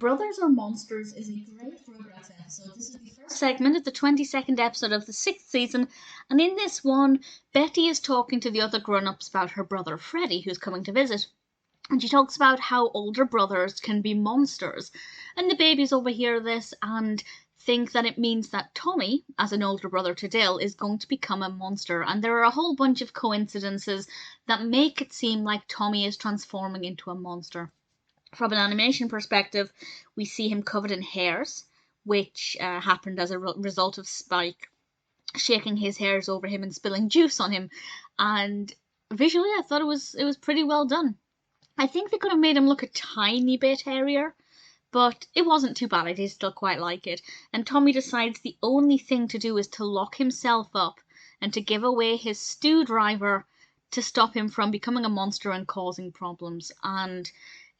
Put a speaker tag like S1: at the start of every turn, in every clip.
S1: Brothers or Monsters is a great Rugrats episode. This is the first segment of the 22nd episode of the 6th season, and in this one, Betty is talking to the other grown-ups about her brother Freddy, who's coming to visit. And she talks about how older brothers can be monsters. And the babies overhear this and think that it means that Tommy, as an older brother to Dill, is going to become a monster. And there are a whole bunch of coincidences that make it seem like Tommy is transforming into a monster. From an animation perspective, we see him covered in hairs, which happened as a result of Spike shaking his hairs over him and spilling juice on him. And visually, I thought it was pretty well done. I think they could have made him look a tiny bit hairier, but it wasn't too bad. I did still quite like it. And Tommy decides the only thing to do is to lock himself up and to give away his stew driver to stop him from becoming a monster and causing problems. And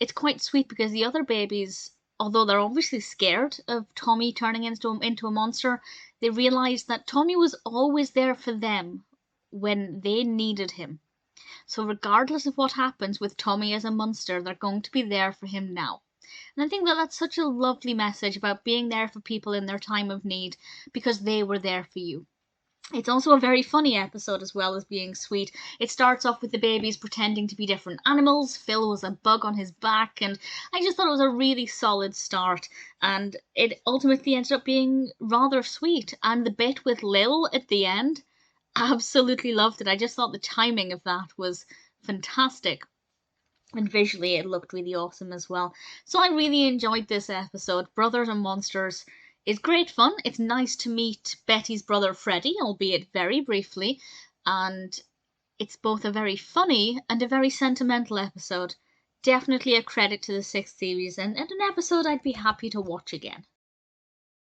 S1: it's quite sweet because the other babies, although they're obviously scared of Tommy turning into a monster, they realise that Tommy was always there for them when they needed him. So regardless of what happens with Tommy as a monster, they're going to be there for him now. And I think that that's such a lovely message about being there for people in their time of need because they were there for you. It's also a very funny episode as well as being sweet. It starts off with the babies pretending to be different animals. Phil was a bug on his back, and I just thought it was a really solid start. And it ultimately ended up being rather sweet. And the bit with Lil at the end, absolutely loved it. I just thought the timing of that was fantastic. And visually it looked really awesome as well. So I really enjoyed this episode. Brothers and Monsters is great fun. It's nice to meet Betty's brother Freddy, albeit very briefly. And it's both a very funny and a very sentimental episode. Definitely a credit to the 6th series and an episode I'd be happy to watch again.